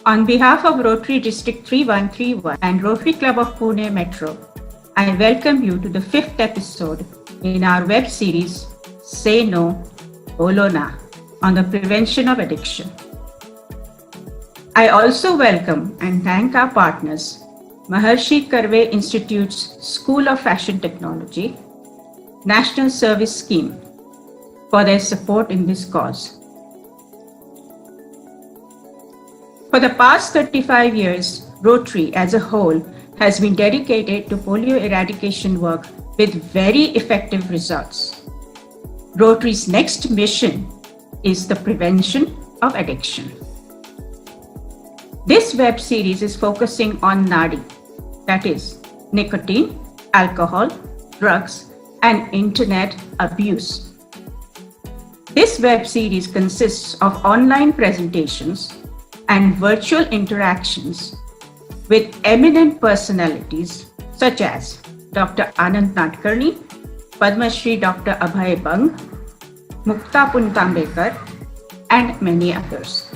On behalf of Rotary District 3131 and Rotary Club of Pune Metro, I welcome you to the 5th episode in our web series, Say No, Bolo Na, on the prevention of addiction. I also welcome and thank our partners, Maharshi Karve Institute's School of Fashion Technology, National Service Scheme, for their support in this cause. For the past 35 years, Rotary as a whole has been dedicated to polio eradication work with very effective results. Rotary's next mission is the prevention of addiction. This web series is focusing on NADI, that is, nicotine, alcohol, drugs, and internet abuse. This web series consists of online presentations and virtual interactions with eminent personalities such as Dr. Anand Nadkarni, Padma Shri Dr. Abhay Bang, Mukta Puntambekar, and many others.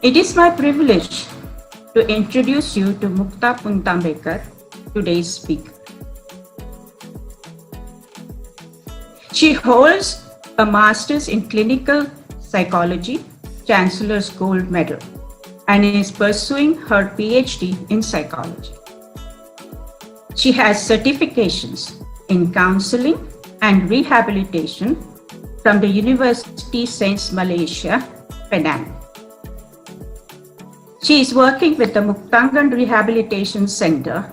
It is my privilege to introduce you to Mukta Puntambekar, today's speaker. She holds a master's in clinical psychology, Chancellor's Gold Medal, and is pursuing her PhD in psychology. She has certifications in counseling and rehabilitation from the University Sains Malaysia, Penang. She is working with the Muktangan Rehabilitation Center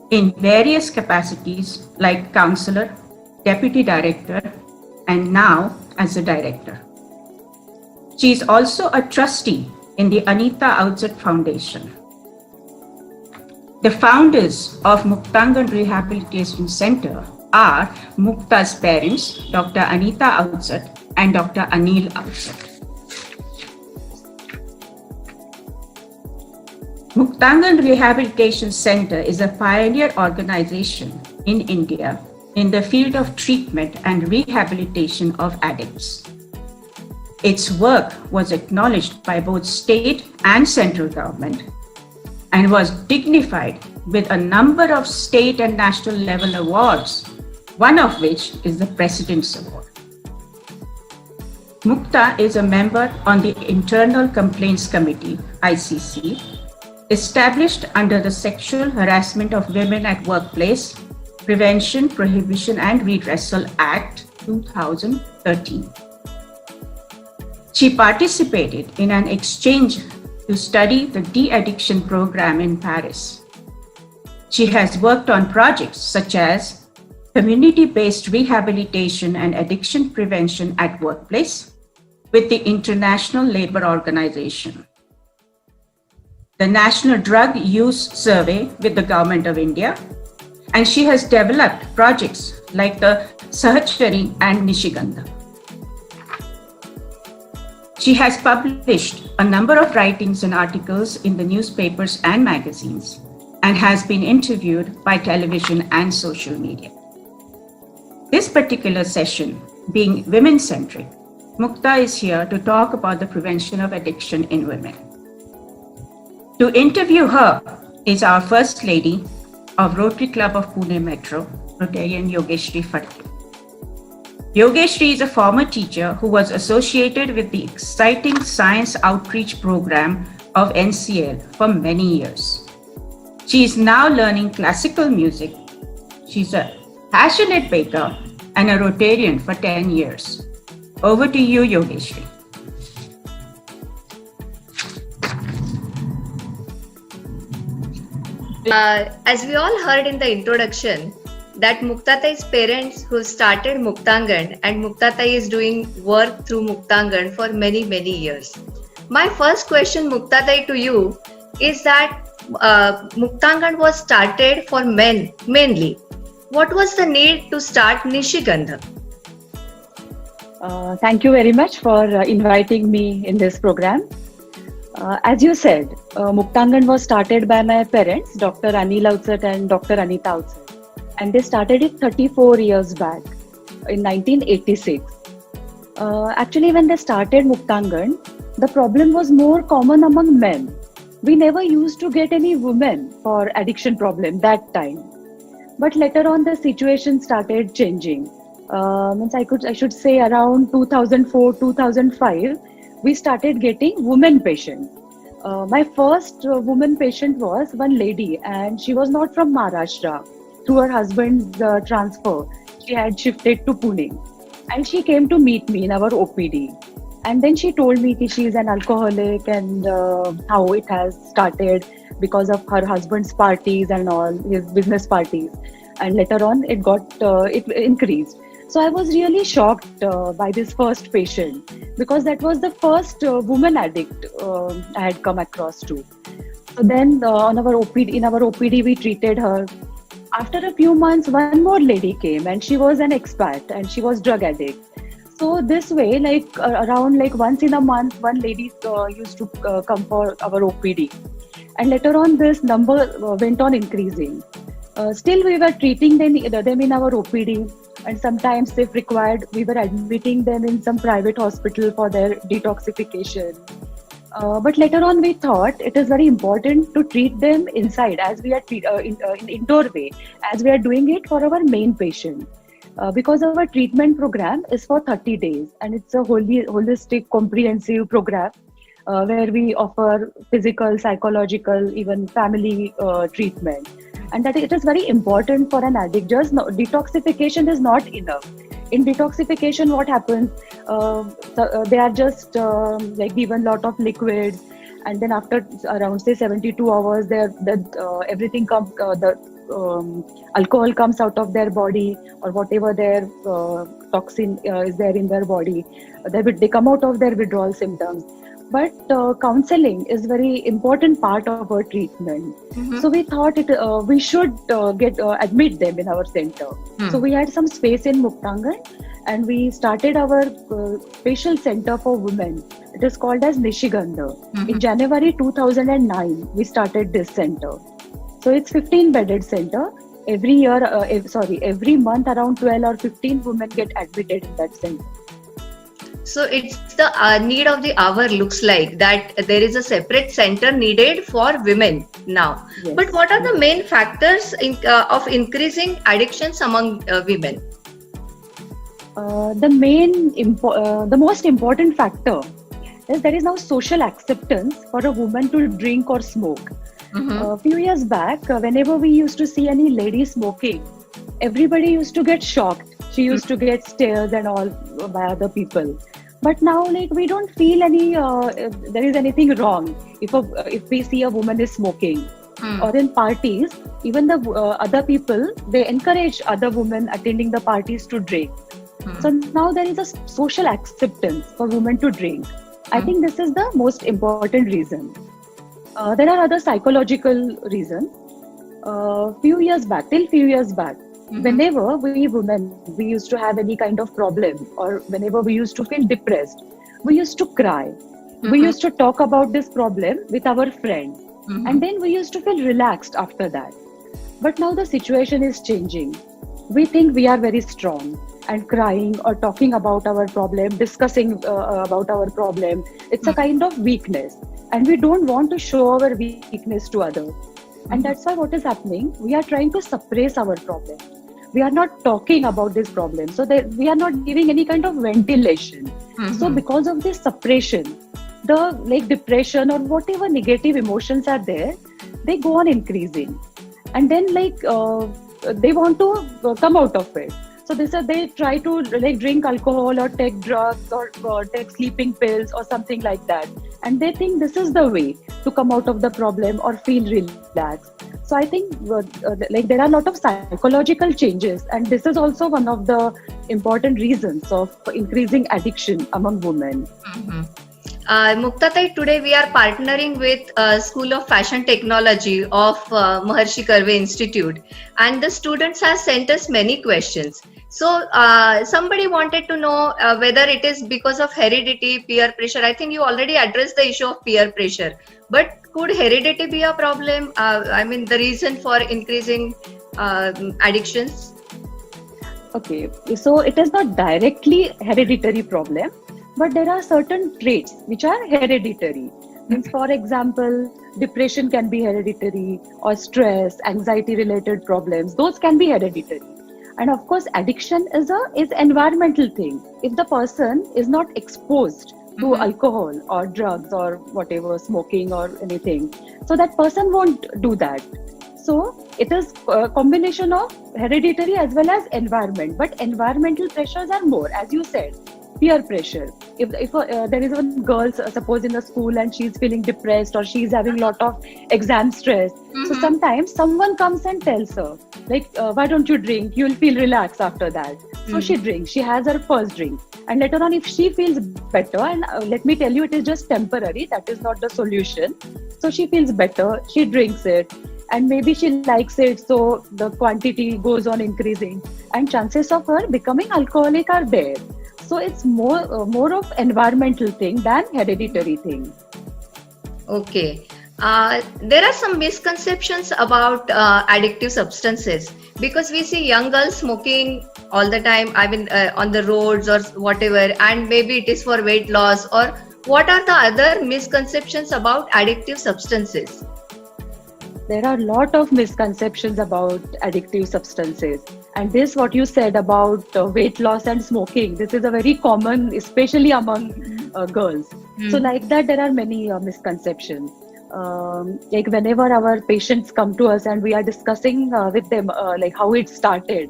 in various capacities like counselor, deputy director, and now as a director. She is also a trustee in the Anita Outsett Foundation. The founders of Muktangan Rehabilitation Center are Mukta's parents, Dr. Anita Outsett and Dr. Anil Outsett. Muktangan Rehabilitation Center is a pioneer organization in India in the field of treatment and rehabilitation of addicts. Its work was acknowledged by both state and central government and was dignified with a number of state and national level awards, one of which is the President's Award. Mukta is a member on the Internal Complaints Committee, ICC, established under the Sexual Harassment of Women at Workplace, Prevention, Prohibition and Redressal Act 2013. She participated in an exchange to study the de-addiction program in Paris. She has worked on projects such as community-based rehabilitation and addiction prevention at workplace with the International Labour Organization, the National Drug Use Survey with the Government of India, and she has developed projects like the Sahachari and Nishigandha. She has published a number of writings and articles in the newspapers and magazines and has been interviewed by television and social media. This particular session, being women-centric, Mukta is here to talk about the prevention of addiction in women. To interview her is our First Lady of Rotary Club of Pune Metro, Rotarian Yogeshri Phadke. Yogeshri is a former teacher who was associated with the exciting science outreach program of NCL for many years. She is now learning classical music. She's a passionate baker and a Rotarian for 10 years. Over to you, Yogeshri. As we all heard in the introduction, that Muktatai's parents who started Muktangan, and Muktatai is doing work through Muktangan for many, many years. My first question, Muktatai, to you is that Muktangan was started for men mainly. What was the need to start Nishigandha? Thank you very much for inviting me in this program. As you said, Muktangan was started by my parents, Dr. Anil Outsett and Dr. Anita Outsett. And they started it 34 years back in 1986. Actually, when they started Muktangan, the problem was more common among men. We never used to get any women for addiction problem that time. But later on, the situation started changing. I should say around 2004, 2005, we started getting women patients. My first woman patient was one lady, and she was not from Maharashtra. Through her husband's transfer, she had shifted to Pune, and she came to meet me in our OPD. And then she told me that she is an alcoholic and how it has started because of her husband's parties and all his business parties. And later on, it increased. So I was really shocked by this first patient because that was the first woman addict I had come across to. So then in our OPD, we treated her. After a few months, one more lady came and she was an expat and she was drug addict. So this way, around once in a month, one lady used to come for our OPD. And later on, this number went on increasing. Still, we were treating them in our OPD. And sometimes, if required, we were admitting them in some private hospital for their detoxification. But later on, we thought it is very important to treat them inside, as we are in indoor way, as we are doing it for our main patient. Because our treatment program is for 30 days, and it's a holistic, comprehensive program where we offer physical, psychological, even family treatment. And that it is very important for an addict. Just detoxification is not enough. In detoxification, what happens? They are just given lot of liquids, and then after around say 72 hours, everything comes. Alcohol comes out of their body, or whatever their toxin is there in their body. They come out of their withdrawal symptoms. But counseling is very important part of our treatment. Mm-hmm. So we thought we should admit them in our center. So we had some space in Muktangan, and we started our special center for women. It is called as Nishigandha. Mm-hmm. In January 2009, we started this center. So it's 15-bedded center. Every month around 12 or 15 women get admitted in that center. So it's the need of the hour looks like that there is a separate center needed for women now. Yes. But what are the main factors of increasing addictions among women? The most important factor is there is now social acceptance for a woman to drink or smoke. Mm-hmm. A few years back, whenever we used to see any lady smoking, everybody used to get shocked. She used to get stares and all by other people. But now, we don't feel there is anything wrong if we see a woman is smoking. Or in parties, even the other people, they encourage other women attending the parties to drink. So now there is a social acceptance for women to drink. I think this is the most important reason. There are other psychological reasons. Few years back, whenever we women, we used to have any kind of problem, or whenever we used to feel depressed, we used to cry. We used to talk about this problem with our friends. And then we used to feel relaxed after that. But now the situation is changing. We think we are very strong, and crying or talking about our problem, discussing about our problem, it's a kind of weakness. And we don't want to show our weakness to others. And that's why what is happening, we are trying to suppress our problem. We are not talking about this problem. So we are not giving any kind of ventilation. So because of this suppression, the depression or whatever negative emotions are there, they go on increasing. And then they want to come out of it. So they try to drink alcohol or take drugs or take sleeping pills or something like that. And they think this is the way to come out of the problem or feel relaxed. So I think there are a lot of psychological changes, and this is also one of the important reasons of increasing addiction among women. Muktatai, today we are partnering with School of Fashion Technology of Maharshi Karve Institute, and the students have sent us many questions. So somebody wanted to know whether it is because of heredity, peer pressure. I think you already addressed the issue of peer pressure, but could heredity be a problem? The reason for increasing addictions? Okay, so it is not directly hereditary problem, but there are certain traits which are hereditary. Means, for example, depression can be hereditary, or stress, anxiety related problems, those can be hereditary. And of course, addiction is environmental thing. If the person is not exposed to alcohol or drugs or whatever, smoking or anything, so that person won't do that. So it is a combination of hereditary as well as environment, but environmental pressures are more, as you said, peer pressure. If there is one girl, suppose in the school, and she's feeling depressed or she's having a lot of exam stress, so sometimes someone comes and tells her, like, why don't you drink? You'll feel relaxed after that. So she drinks. She has her first drink, and later on, if she feels better, and let me tell you, it is just temporary. That is not the solution. So she feels better. She drinks it. And maybe she likes it, so the quantity goes on increasing, and chances of her becoming alcoholic are there. So it's more of environmental thing than hereditary thing. Okay. There are some misconceptions about addictive substances, because we see young girls smoking all the time, I mean, on the roads or whatever, and maybe it is for weight loss. Or what are the other misconceptions about addictive substances? There are a lot of misconceptions about addictive substances. And this, what you said about weight loss and smoking, this is a very common, especially among girls. So like that, there are many misconceptions. Like whenever our patients come to us and we are discussing with them like how it started.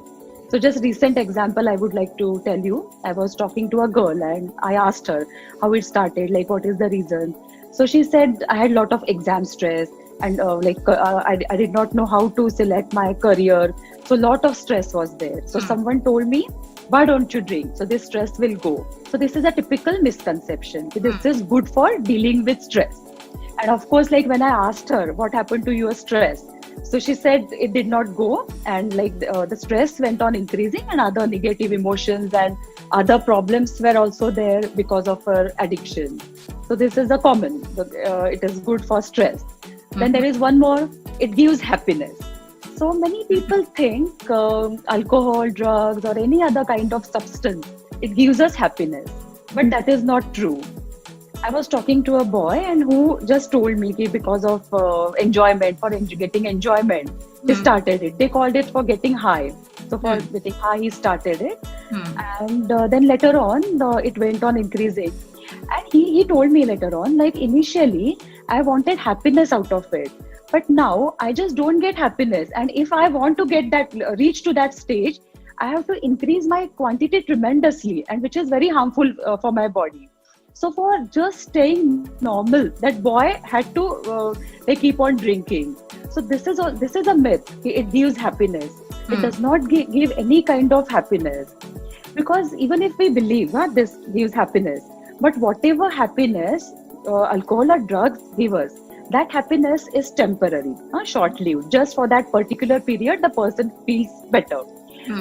So just recent example I would like to tell you. I was talking to a girl and I asked her how it started, like what is the reason. So she said, I had a lot of exam stress, and I did not know how to select my career. So a lot of stress was there. So someone told me, why don't you drink? So this stress will go. So this is a typical misconception. This is good for dealing with stress. And of course, like when I asked her, what happened to your stress? So she said it did not go, and like the stress went on increasing, and other negative emotions and other problems were also there because of her addiction. So this is a common, it is good for stress. Then there is one more, it gives happiness. So many people think alcohol, drugs, or any other kind of substance, it gives us happiness. But that is not true. I was talking to a boy and who just told me that because of enjoyment, for getting enjoyment, he started it. They called it for getting high. So for getting high, he started it. And then later on, it went on increasing. And he told me later on, like initially, I wanted happiness out of it. But now I just don't get happiness. And if I want to get that, reach to that stage, I have to increase my quantity tremendously, and which is very harmful for my body. So for just staying normal, that boy had to keep on drinking. So this is a myth. It gives happiness. It does not give any kind of happiness. Because even if we believe this gives happiness, but whatever happiness alcohol or drugs give us, that happiness is temporary, short-lived. Just for that particular period, the person feels better.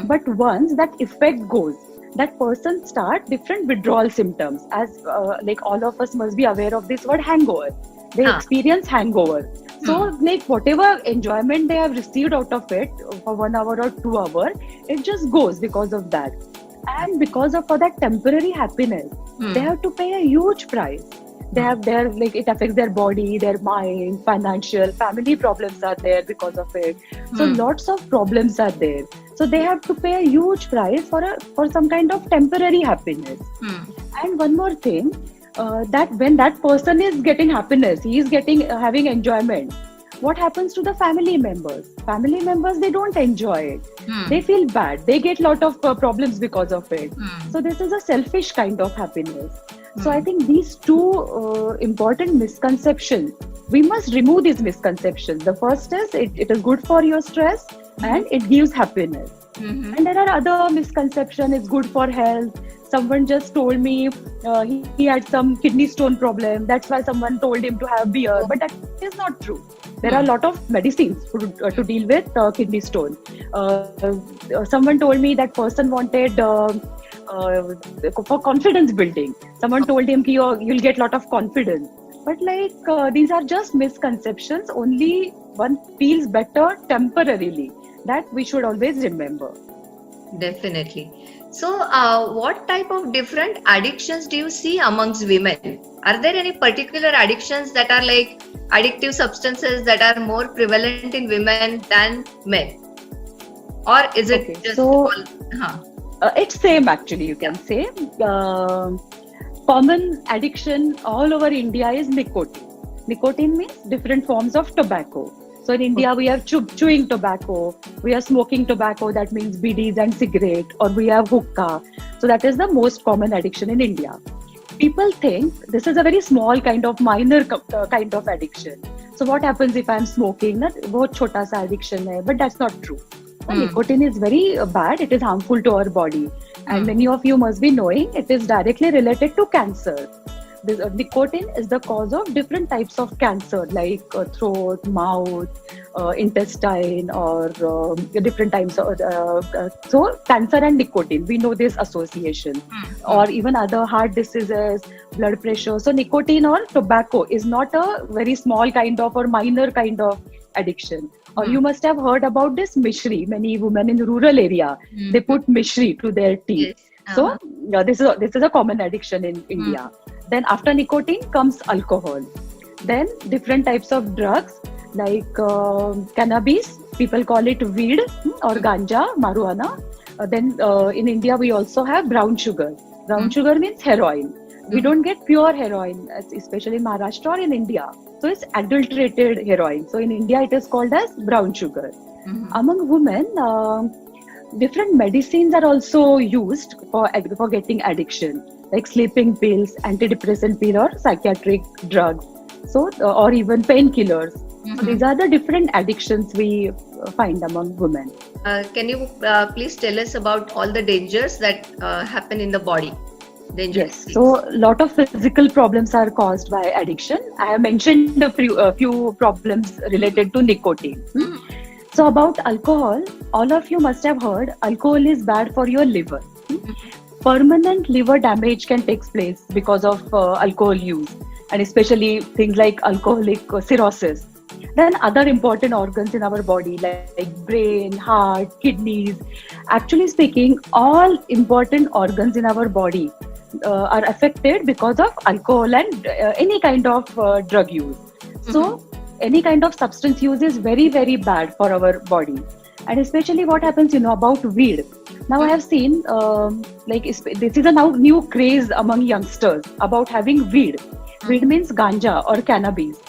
But once that effect goes, that person start different withdrawal symptoms. As like all of us must be aware of this word hangover. They experience hangover. So like whatever enjoyment they have received out of it for 1 hour or 2 hours, it just goes because of that. And because of for that temporary happiness, they have to pay a huge price. They have like it affects their body, their mind, financial, family problems are there because of it. So lots of problems are there. So they have to pay a huge price for some kind of temporary happiness. And one more thing, that when that person is getting happiness, he is having enjoyment. What happens to the family members? Family members, they don't enjoy it. They feel bad. They get a lot of problems because of it. So this is a selfish kind of happiness. So I think these two important misconceptions, we must remove these misconceptions. The first is it is good for your stress and it gives happiness. And there are other misconceptions. It's good for health. Someone just told me he had some kidney stone problem. That's why someone told him to have beer. But that is not true. There are a lot of medicines to deal with kidney stone. Someone told me that person wanted for confidence building. Someone told him you'll get a lot of confidence. But like these are just misconceptions. Only one feels better temporarily. That we should always remember. Definitely. So, what type of different addictions do you see amongst women? Are there any particular addictions that are like addictive substances that are more prevalent in women than men? Or is it Okay, just so all? Huh. it's same actually, you can say. Common addiction all over India is nicotine. Nicotine means different forms of tobacco. So in India, we have chewing tobacco, we have smoking tobacco, that means bidis and cigarette, or we have hookah. So that is the most common addiction in India. People think this is a very small kind of minor kind of addiction. So what happens if I'm smoking? That बहुत छोटा सा addiction है, but that's not true. Nicotine is very bad. It is harmful to our body, and many of you must be knowing it is directly related to cancer. This, nicotine is the cause of different types of cancer like throat, mouth, intestine, or different types of so cancer and nicotine, we know this association, or even other heart diseases, blood pressure. So nicotine or tobacco is not a very small kind of or minor kind of addiction. Or you must have heard about this mishri. Many women in rural area, they put mishri to their tea. Yes. So this is a common addiction in India. Then after nicotine comes alcohol. Then different types of drugs like cannabis, people call it weed, or ganja, marijuana. Then in India we also have brown sugar. Brown sugar means heroin. We don't get pure heroin, especially in Maharashtra or in India. So it's adulterated heroin. So in India it is called as brown sugar. Among women, different medicines are also used for getting addiction, like sleeping pills, antidepressant pill, or psychiatric drugs. So or even painkillers. So these are the different addictions we find among women. Can you please tell us about all the dangers that happen in the body? Yes, so a lot of physical problems are caused by addiction. I have mentioned a few problems related to nicotine. So about alcohol, all of you must have heard alcohol is bad for your liver. Permanent liver damage can take place because of alcohol use, and especially things like alcoholic cirrhosis. Then other important organs in our body like brain, heart, kidneys. Actually speaking, all important organs in our body are affected because of alcohol and any kind of drug use. So any kind of substance use is very, very bad for our body. And especially what happens, about weed. Now I have seen this is a now new craze among youngsters about having weed. Weed means ganja or cannabis.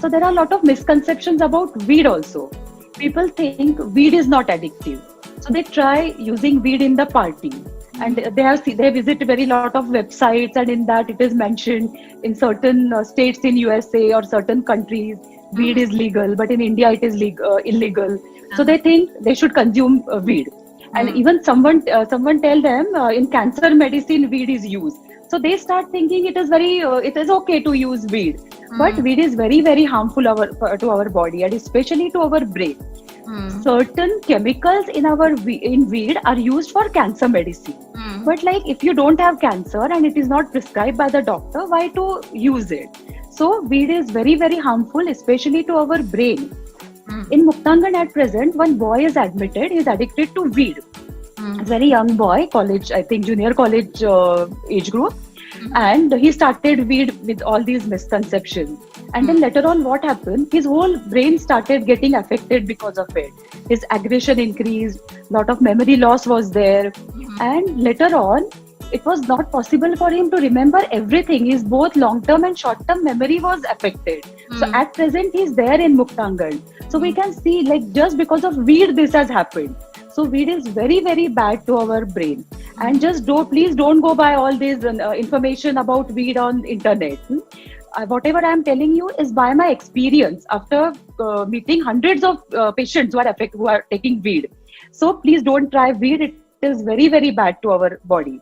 So there are a lot of misconceptions about weed also. People think weed is not addictive. So they try using weed in the party. And they visit very lot of websites, and in that it is mentioned in certain states in USA or certain countries weed is legal, but in India it is illegal. So they think they should consume weed. And even someone tell them in cancer medicine weed is used. So they start thinking it is okay to use weed. But weed is very, very harmful to our body, and especially to our brain. Certain chemicals in weed are used for cancer medicine. But like if you don't have cancer and it is not prescribed by the doctor, why to use it? So weed is very, very harmful, especially to our brain. In Muktangan at present, one boy is admitted, he is addicted to weed. A very young boy, college, I think junior college age group. And he started weed with all these misconceptions. And then later on what happened, his whole brain started getting affected because of it. His aggression increased, lot of memory loss was there. And later on, it was not possible for him to remember everything. His both long-term and short-term memory was affected. So at present, he is there in Muktangan. So we can see like just because of weed, this has happened. So weed is very, very bad to our brain. And just please don't go by all this information about weed on internet. Whatever I am telling you is by my experience after meeting hundreds of patients who are taking weed. So please don't try weed. It is very, very bad to our body.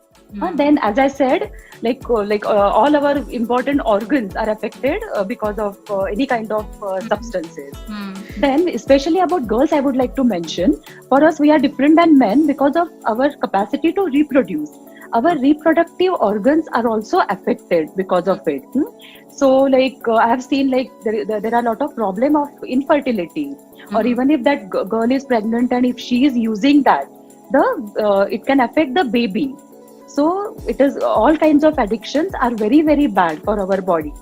Then, as I said, all our important organs are affected because of any kind of substances. Then, especially about girls, I would like to mention, for us, we are different than men because of our capacity to reproduce. Our reproductive organs are also affected because of it. So, I have seen there are a lot of problem of infertility, or even if that girl is pregnant and if she is using that, it can affect the baby. So it is all kinds of addictions are very, very bad for our body.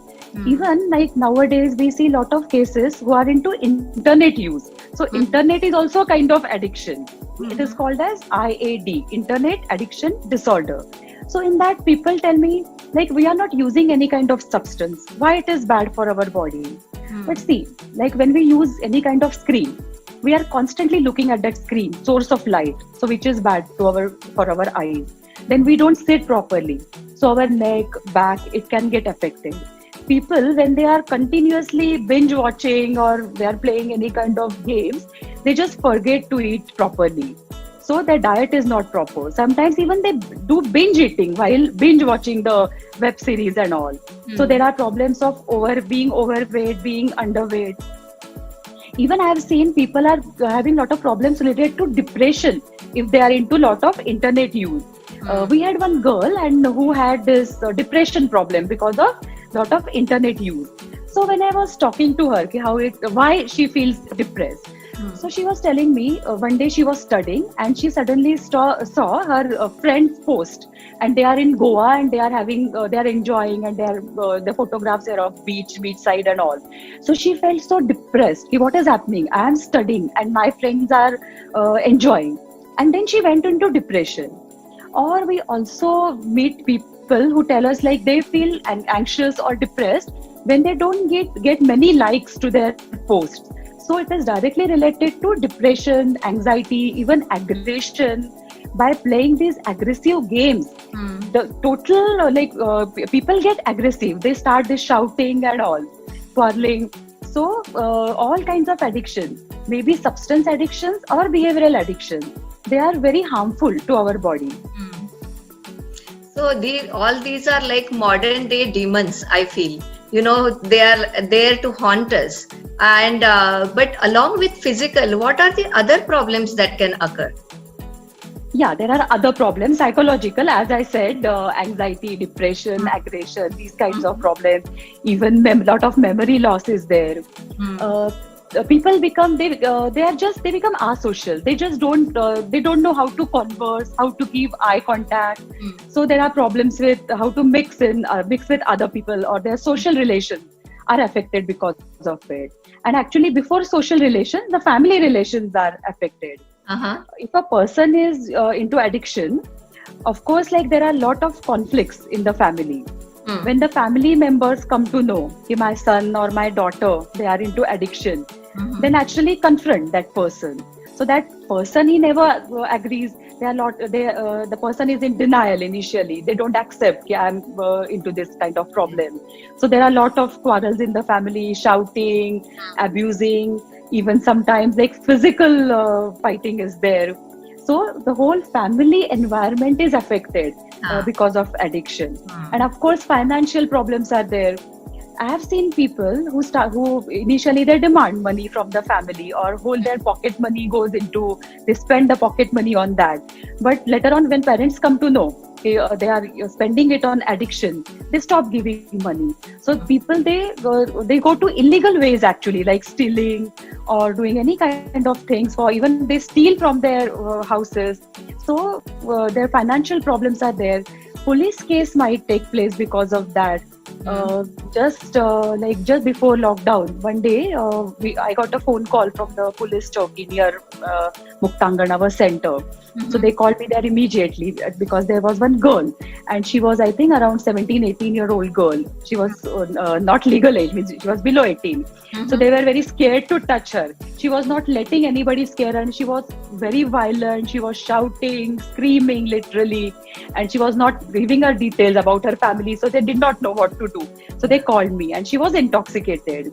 Even like nowadays we see a lot of cases who are into internet use. So internet is also a kind of addiction. It is called as IAD, Internet Addiction Disorder. So in that, people tell me, like, we are not using any kind of substance. Why it is bad for our body? But see, like when we use any kind of screen, we are constantly looking at that screen, source of light, so which is bad for our eyes. Then we don't sit properly. So our neck, back, it can get affected. People, when they are continuously binge watching or they are playing any kind of games, they just forget to eat properly. So their diet is not proper. Sometimes even they do binge eating while binge watching the web series and all. So there are problems of being overweight, being underweight. Even I have seen people are having a lot of problems related to depression if they are into a lot of internet use. We had one girl and who had this depression problem because of lot of internet use. So when I was talking to her why she feels depressed, so she was telling me one day she was studying and she suddenly saw her friend's post, and they are in Goa and they are having they are enjoying, and the photographs are of beachside and all. So she felt so depressed. What is happening? I am studying and my friends are enjoying, and then she went into depression. Or we also meet people who tell us like they feel anxious or depressed when they don't get many likes to their posts. So it is directly related to depression, anxiety, even aggression. By playing these aggressive games, the total people get aggressive. They start this shouting and all, quarreling. So all kinds of addictions, maybe substance addictions or behavioral addictions, they are very harmful to our body. So all these are like modern day demons, I feel. They are there to haunt us. And but along with physical, what are the other problems that can occur? Yeah, there are other problems, psychological, as I said, anxiety, depression, aggression, these kinds of problems. Even lot of memory loss is there. People become they become asocial. They just don't know how to converse, how to keep eye contact. So there are problems with how to mix with other people, or their social relations are affected because of it. And actually, before social relations, the family relations are affected. If a person is into addiction, of course, like there are a lot of conflicts in the family. When the family members come to know that my son or my daughter, they are into addiction, they naturally confront that person. So that person, he never agrees. The person is in denial initially. They don't accept that I'm into this kind of problem. So there are a lot of quarrels in the family, shouting, abusing, even sometimes like physical fighting is there. So the whole family environment is affected because of addiction. And of course, financial problems are there. I have seen people who initially they demand money from the family, or hold their pocket money they spend the pocket money on that. But later on, when parents come to know they are spending it on addiction, they stop giving money. So people, they go to illegal ways actually, like stealing or doing any kind of things, or even they steal from their houses. So their financial problems are there. Police case might take place because of that. Just before lockdown, one day I got a phone call from the police chowki near Muktangan, our center. So they called me there immediately because there was one girl, and she was, I think, around 17-18-year-old girl. She was not legal age, means she was below 18. So they were very scared to touch her. She was not letting anybody scare her, and she was very violent. She was shouting, screaming literally, and she was not giving her details about her family. So they did not know what to do. So they called me, and she was intoxicated.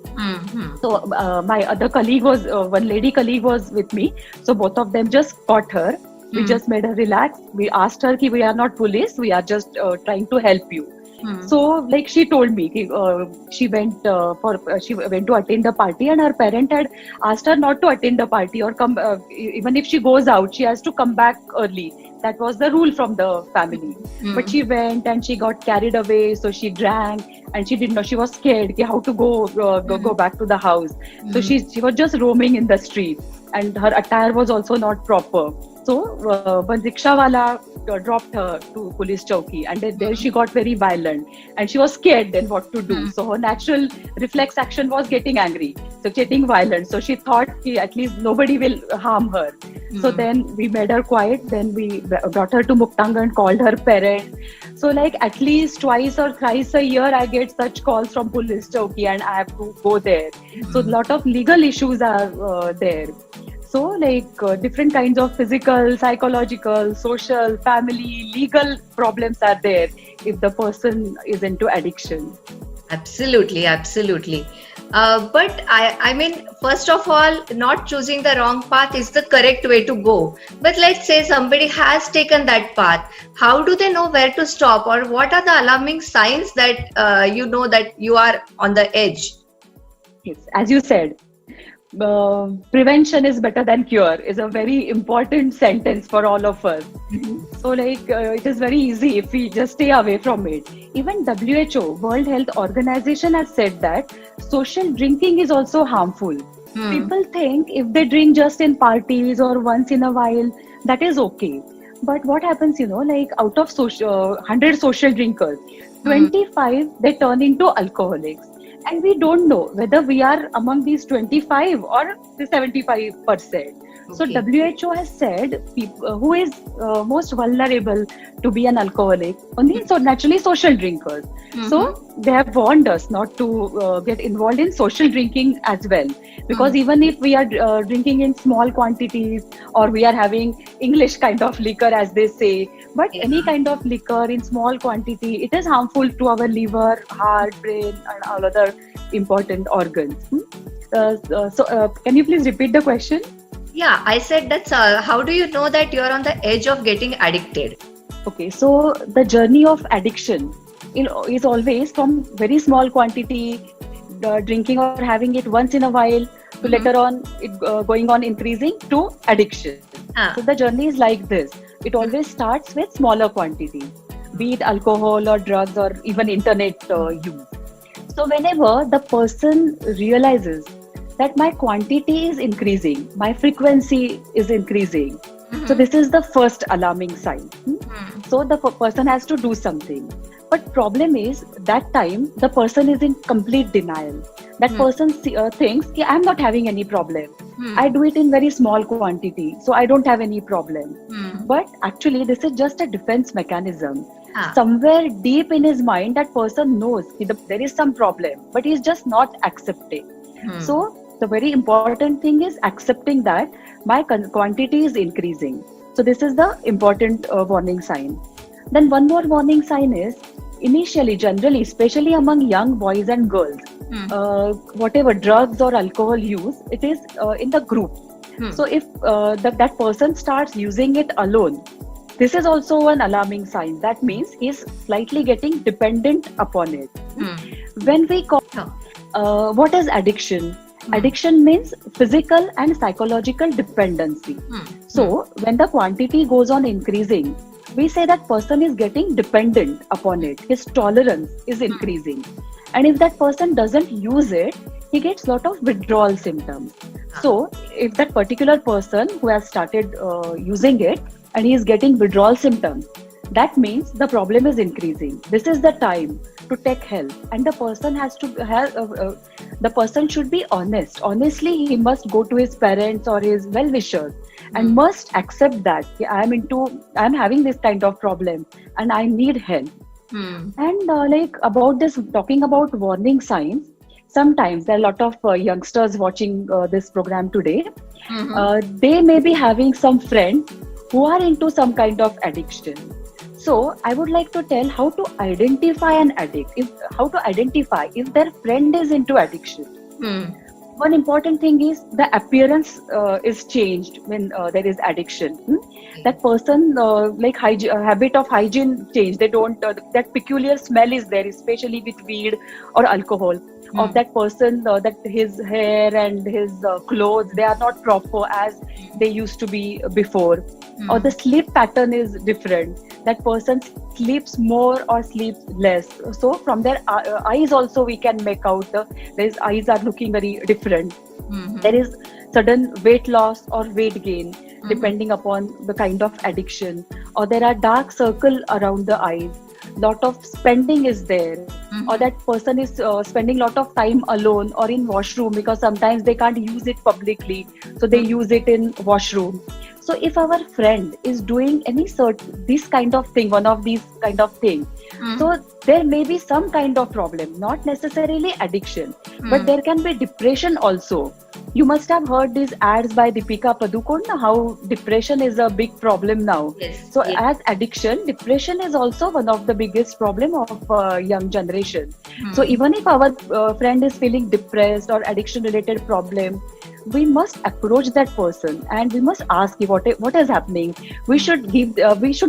So my other colleague one lady colleague was with me. So both of them just caught her. We just made her relax. We asked her that we are not police. We are just trying to help you. So like she told me she went to attend the party, and her parent had asked her not to attend the party or come even if she goes out, she has to come back early. That was the rule from the family. But she went and she got carried away. So she drank and she didn't know. She was scared how to go back to the house. So she was just roaming in the street. and her attire was also not proper. So one rickshaw wala dropped her to police chowki, and then there she got very violent, and she was scared then what to do. So her natural reflex action was getting angry, so getting violent. So she thought at least nobody will harm her. So then we made her quiet. Then we brought her to Muktangan, called her parents. So like at least twice or thrice a year, I get such calls from police chowki, and I have to go there. So a lot of legal issues are there. So like different kinds of physical, psychological, social, family, legal problems are there if the person is into addiction. Absolutely, absolutely. But I mean, first of all, not choosing the wrong path is the correct way to go. But let's say somebody has taken that path. How do they know where to stop, or what are the alarming signs that you know that you are on the edge? Yes, as you said, prevention is better than cure is a very important sentence for all of us. So like it is very easy if we just stay away from it. Even WHO, World Health Organization, has said that social drinking is also harmful. People think if they drink just in parties or once in a while, that is okay. But what happens, like out of 100 social drinkers, 25 they turn into alcoholics. And we don't know whether we are among these 25 or the 75%. So WHO has said people who is most vulnerable to be an alcoholic, only so naturally social drinkers. So they have warned us not to get involved in social drinking as well, because even if we are drinking in small quantities, or we are having English kind of liquor as they say, but any kind of liquor in small quantity, it is harmful to our liver, heart, brain, and all other important organs. So can you please repeat the question? Yeah, I said that's how do you know that you're on the edge of getting addicted? Okay, so the journey of addiction is always from very small quantity, drinking or having it once in a while, to later on it going on increasing to addiction. So the journey is like this. It always starts with smaller quantity, be it alcohol or drugs or even internet use. So whenever the person realizes that my quantity is increasing, my frequency is increasing, so this is the first alarming sign. So the person has to do something. But problem is that time the person is in complete denial. That person thinks, I'm not having any problem. I do it in very small quantity, so I don't have any problem. But actually this is just a defense mechanism. Somewhere deep in his mind, that person knows there is some problem, but he's just not accepting. So the very important thing is accepting that my quantity is increasing. So this is the important warning sign. Then one more warning sign is, initially, generally, especially among young boys and girls, whatever drugs or alcohol use, it is in the group. So if that person starts using it alone, this is also an alarming sign. That means he's slightly getting dependent upon it. When we call what is addiction? Addiction means physical and psychological dependency. So when the quantity goes on increasing, we say that person is getting dependent upon it. His tolerance is increasing. And if that person doesn't use it, he gets lot of withdrawal symptoms. So if that particular person who has started using it and he is getting withdrawal symptoms, that means the problem is increasing. This is the time to take help, and the person has to have. The person should be honest. Honestly, he must go to his parents or his well-wishers and must accept that I'm having this kind of problem and I need help. And like about this, talking about warning signs, sometimes there are a lot of youngsters watching this program today. They may be having some friends who are into some kind of addiction. So I would like to tell how to identify an addict, how to identify if their friend is into addiction. One important thing is the appearance is changed when there is addiction. That person like habit of hygiene change. They don't that peculiar smell is there, especially with weed or alcohol. Of that person, that his hair and his clothes, they are not proper as they used to be before. Or the sleep pattern is different. That person sleeps more or sleeps less. So from their eyes also we can make out his eyes are looking very different. There is sudden weight loss or weight gain, depending upon the kind of addiction, or there are dark circle around the eyes, lot of spending is there, or that person is spending lot of time alone or in washroom because sometimes they can't use it publicly, so they use it in washroom. So if our friend is doing any this kind of thing, one of these kind of thing, so there may be some kind of problem, not necessarily addiction, but there can be depression also. You must have heard these ads by Deepika Padukone, how depression is a big problem now. Yes. So as addiction, depression is also one of the biggest problem of young generation. So even if our friend is feeling depressed or addiction related problem, we must approach that person and we must ask what is happening. We should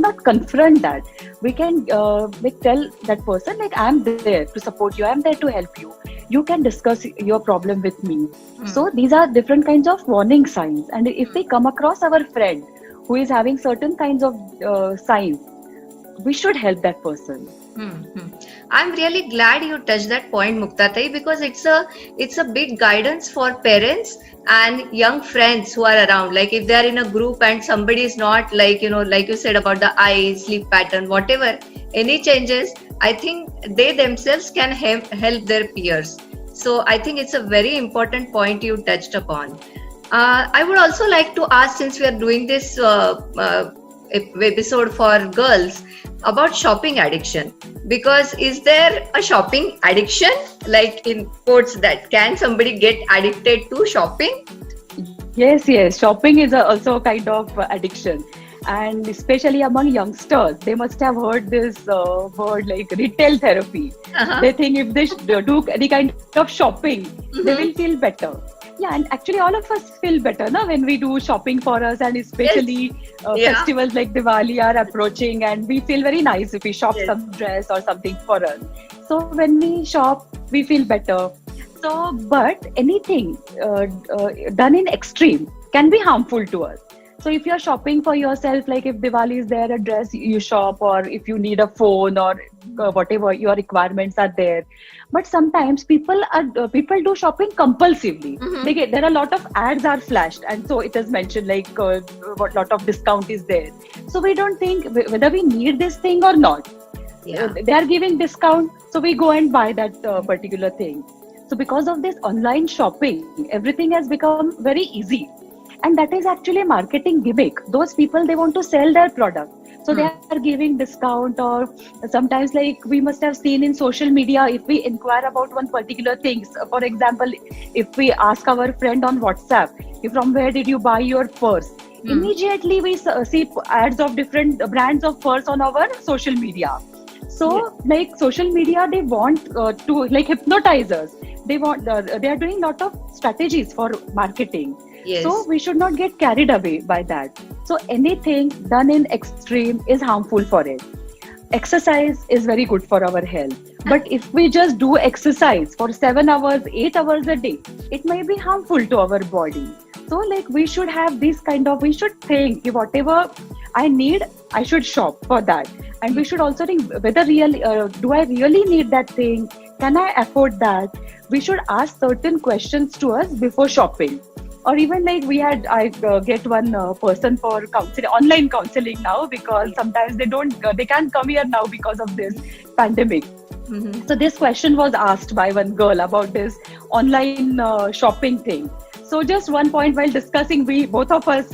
not confront that. We can tell that person, like, I'm there to support you, I'm there to help you. You can discuss your problem with me. So these are different kinds of warning signs. And if we come across our friend who is having certain kinds of signs, we should help that person. I'm really glad you touched that point, Muktatai, because it's a big guidance for parents and young friends who are around. Like if they are in a group and somebody is not, like, like you said about the eyes, sleep pattern, whatever, any changes, I think they themselves can help their peers. So I think it's a very important point you touched upon. I would also like to ask, since we are doing this episode for girls, about shopping addiction, because is there a shopping addiction, like in quotes, that can somebody get addicted to shopping? Yes, shopping is also a kind of addiction, and especially among youngsters, they must have heard this word like retail therapy. They think if they do any kind of shopping, they will feel better. Yeah, and actually all of us feel better when we do shopping for us, and especially festivals like Diwali are approaching and we feel very nice if we shop some dress or something for us. So when we shop, we feel better. So, but anything done in extreme can be harmful to us. So if you're shopping for yourself, like if Diwali is there, a dress you shop, or if you need a phone or whatever your requirements are there. But sometimes people do shopping compulsively. There are a lot of ads are flashed, and so it is mentioned like what lot of discount is there. So we don't think whether we need this thing or not. They are giving discount, so we go and buy that particular thing. So because of this online shopping, everything has become very easy. And that is actually a marketing gimmick. Those people, they want to sell their product. So they are giving discount, or sometimes like we must have seen in social media, if we inquire about one particular thing. For example, if we ask our friend on WhatsApp, from where did you buy your purse? Immediately we see ads of different brands of purse on our social media. So like social media, they want to like hypnotize us. They are doing a lot of strategies for marketing. So we should not get carried away by that. So anything done in extreme is harmful for it. Exercise is very good for our health. But if we just do exercise for 7 hours, 8 hours a day, it may be harmful to our body. So like we should have this kind of, we should think whatever I need, I should shop for that. And we should also think whether really, do I really need that thing? Can I afford that? We should ask certain questions to us before shopping. Or even like I get one person for counseling, online counseling now, because sometimes they can't come here now because of this pandemic. So this question was asked by one girl about this online shopping thing. So just one point while discussing, both of us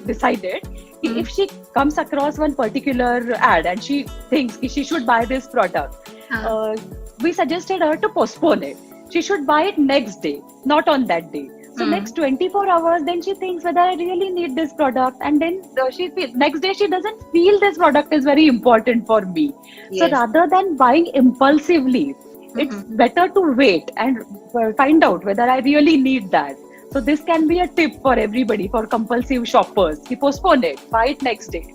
decided if she comes across one particular ad and she thinks she should buy this product, we suggested her to postpone it. She should buy it next day, not on that day. So next 24 hours, then she thinks whether I really need this product, and then next day she doesn't feel this product is very important for me. So rather than buying impulsively, it's better to wait and find out whether I really need that. So this can be a tip for everybody, for compulsive shoppers. You postpone it, buy it next day.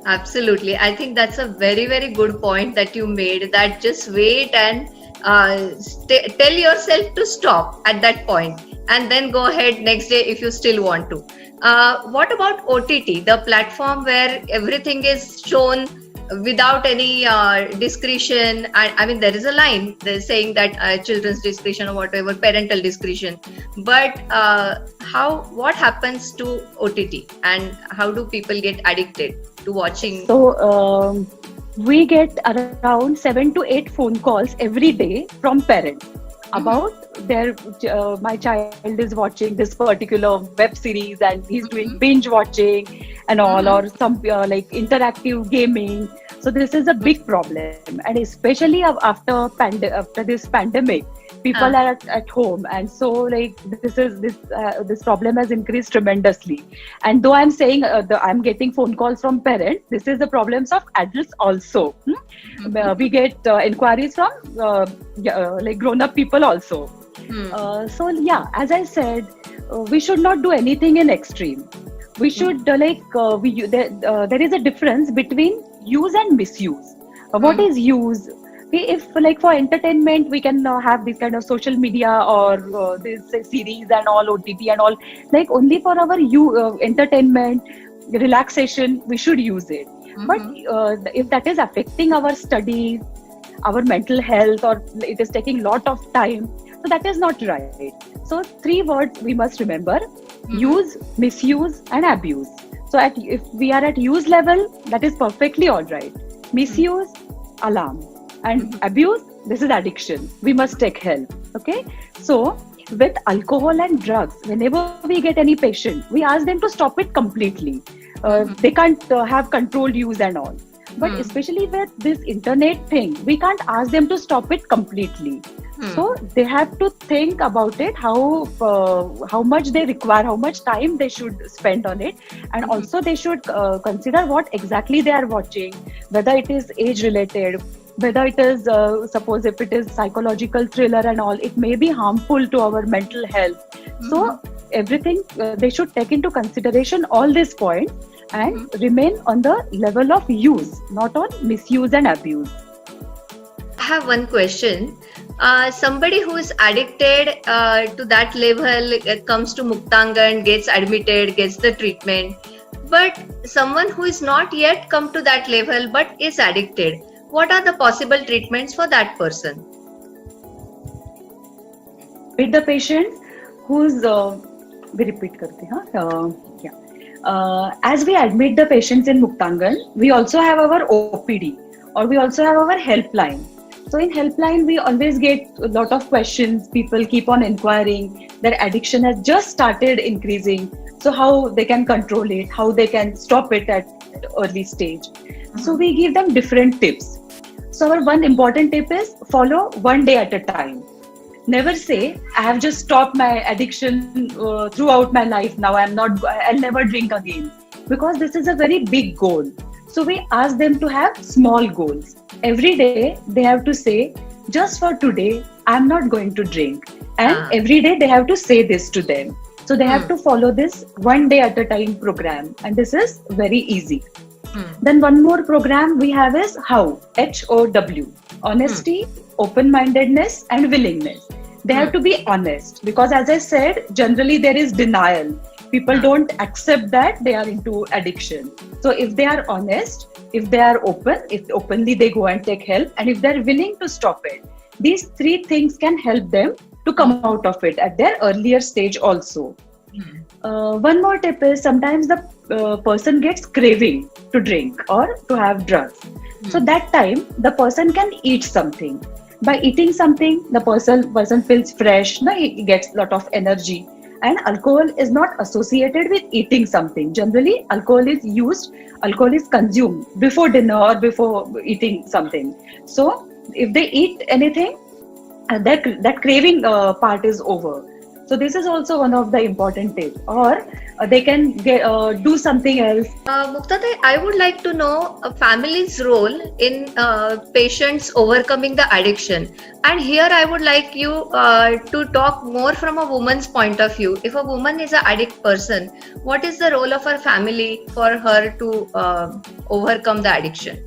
Absolutely. I think that's a very, very good point that you made, that just wait and tell yourself to stop at that point, and then go ahead next day if you still want to. What about OTT, the platform where everything is shown without any discretion. I mean, there is a line there's saying that children's discretion or whatever, parental discretion. But what happens to OTT, and how do people get addicted to watching? So we get around 7 to 8 phone calls every day from parents about my child is watching this particular web series and he's doing binge watching and all, or some like interactive gaming. So this is a big problem, and especially after this pandemic, people are at home, and so like this problem has increased tremendously. And though I'm saying I'm getting phone calls from parents, this is the problems of adults also. We get inquiries from like grown-up people also. So yeah, as I said, we should not do anything in extreme. We should there is a difference between use and misuse. What is use? If like for entertainment, we can have this kind of social media or this series and all, OTT and all, like only for our entertainment, relaxation, we should use it. But if that is affecting our studies, our mental health, or it is taking lot of time, so that is not right. So 3 words we must remember: use, misuse and abuse. So if we are at use level, that is perfectly all right. Misuse, alarm. And abuse, this is addiction. We must take help. Okay. So with alcohol and drugs, whenever we get any patient, we ask them to stop it completely. They can't have controlled use and all. But especially with this internet thing, we can't ask them to stop it completely. So they have to think about it, how much they require, how much time they should spend on it, and also they should consider what exactly they are watching, whether it is age related, whether it is suppose if it is psychological thriller and all, it may be harmful to our mental health. So everything they should take into consideration all these points and remain on the level of use, not on misuse and abuse. I have one question. Somebody who is addicted to that level comes to Muktangan, gets admitted, gets the treatment. But someone who is not yet come to that level but is addicted, what are the possible treatments for that person? With the patient who's we repeat karte, as we admit the patients in Muktangan, we also have our OPD, or we also have our helpline. So in helpline, we always get a lot of questions. People keep on inquiring. Their addiction has just started increasing. So how they can control it, how they can stop it at early stage. So we give them different tips. So our one important tip is follow one day at a time. Never say, I have just stopped my addiction throughout my life. Now I'll never drink again. Because this is a very big goal. So we ask them to have small goals. Every day they have to say, just for today, I'm not going to drink. And every day they have to say this to them. So they have to follow this one day at a time program. And this is very easy. Then one more program we have is HOW, HOW, honesty, open-mindedness and willingness. They have to be honest, because as I said, generally there is denial. People don't accept that they are into addiction. So if they are honest, if they are open, if openly they go and take help, and if they're willing to stop it, these 3 things can help them to come out of it at their earlier stage also. One more tip is sometimes the person gets craving to drink or to have drugs. So that time the person can eat something. By eating something, the person feels fresh, he gets a lot of energy. And alcohol is not associated with eating something. Generally, alcohol is consumed before dinner or before eating something. So if they eat anything, that craving part is over. So this is also one of the important tips. Or they can do something else. Muktata, I would like to know a family's role in patients overcoming the addiction. And here I would like you to talk more from a woman's point of view. If a woman is an addict person, what is the role of her family for her to overcome the addiction?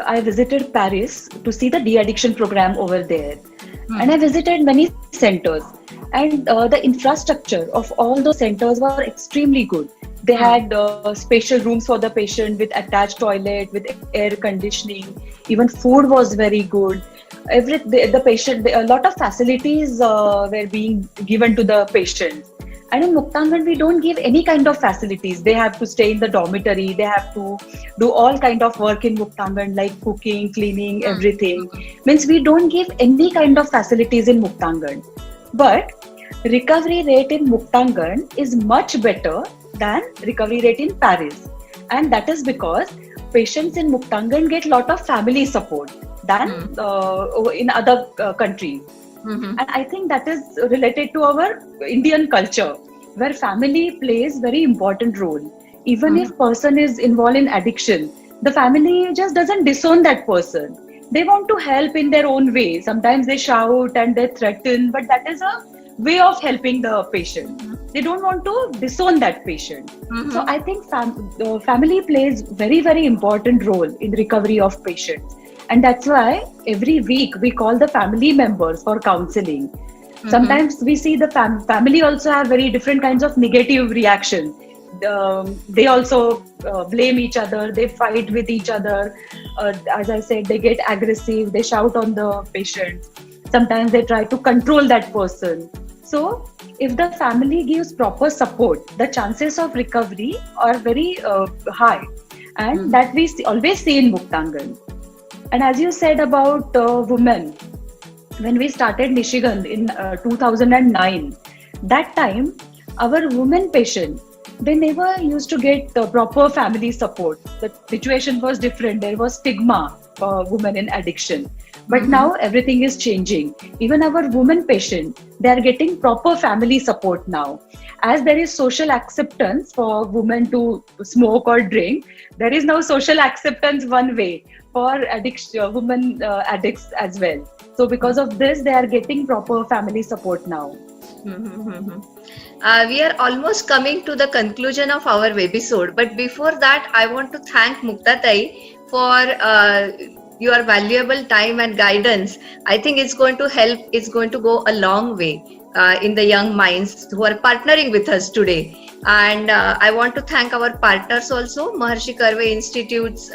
I visited Paris to see the de-addiction program over there. And I visited many centers, and the infrastructure of all those centers were extremely good. They had special rooms for the patient with attached toilet, with air conditioning. Even food was very good. The patient, a lot of facilities were being given to the patients. And in Muktangan, we don't give any kind of facilities. They have to stay in the dormitory. They have to do all kind of work in Muktangan, like cooking, cleaning, everything. Means we don't give any kind of facilities in Muktangan. But recovery rate in Muktangan is much better than recovery rate in Paris. And that is because patients in Muktangan get lot of family support than in other countries. And I think that is related to our Indian culture, where family plays very important role. Even if person is involved in addiction, the family just doesn't disown that person. They want to help in their own way. Sometimes they shout and they threaten, but that is a way of helping the patient. They don't want to disown that patient. So I think family plays very, very important role in recovery of patients. And that's why every week we call the family members for counseling. Sometimes we see the family also have very different kinds of negative reactions. They also blame each other, they fight with each other. As I said, they get aggressive, they shout on the patient. Sometimes they try to control that person. So if the family gives proper support, the chances of recovery are very high. And that we always see in Muktangan. And as you said about women, when we started Nishigandh in 2009, that time our women patients, they never used to get proper family support. The situation was different. There was stigma for women in addiction. But now everything is changing. Even our women patients, they are getting proper family support now. As there is social acceptance for women to smoke or drink, there is now social acceptance one way for women addicts as well. So because of this, they are getting proper family support now. We are almost coming to the conclusion of our episode. But before that, I want to thank Muktatai for your valuable time and guidance. I think it's going to help, it's going to go a long way in the young minds who are partnering with us today. And I want to thank our partners also, Maharshi Karve Institute's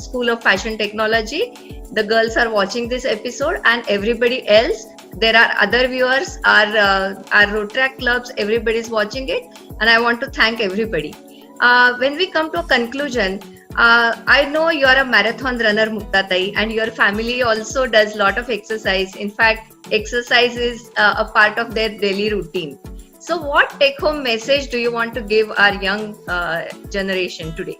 School of Fashion Technology. The girls are watching this episode, and everybody else. There are other viewers, our Rotaract clubs, everybody is watching it. And I want to thank everybody. When we come to a conclusion, I know you are a marathon runner, Muktatai, and your family also does a lot of exercise. In fact, exercise is a part of their daily routine. So what take-home message do you want to give our young generation today?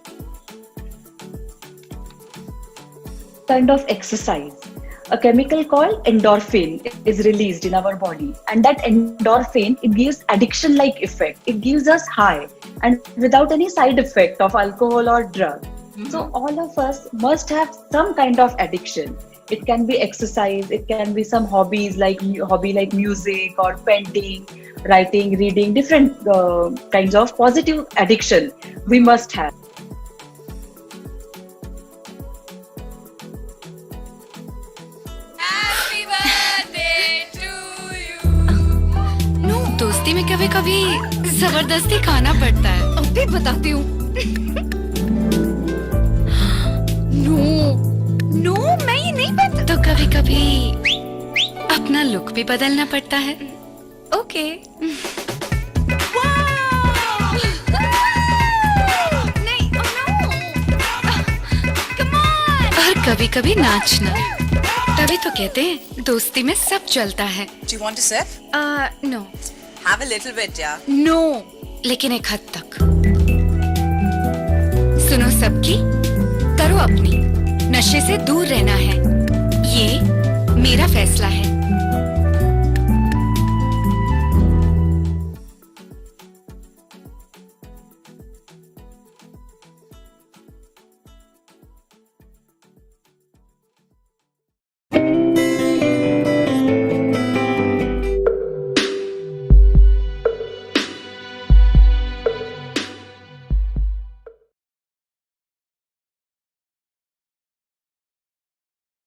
Kind of exercise. A chemical called endorphin is released in our body, and that endorphin, it gives addiction-like effect. It gives us high and without any side effect of alcohol or drug. So all of us must have some kind of addiction. It can be exercise, it can be some hobby like music or painting, writing, reading, different kinds of positive addiction we must have. Happy birthday to you. No, दोस्ती में कभी कभी जबरदस्ती खाना पड़ता है. अभी बताती हूँ. नो, मैं ये नहीं बता. तो कभी कभी अपना लुक भी बदलना पड़ता है. ओके. नहीं, और कभी कभी नाचना. तभी तो कहते हैं दोस्ती में सब चलता है. Do you want to sip? No. Have a little bit, yeah. No. लेकिन एक हद तक. सुनो सबकी, करो अपनी. नशे से दूर रहना है. ये मेरा फैसला है.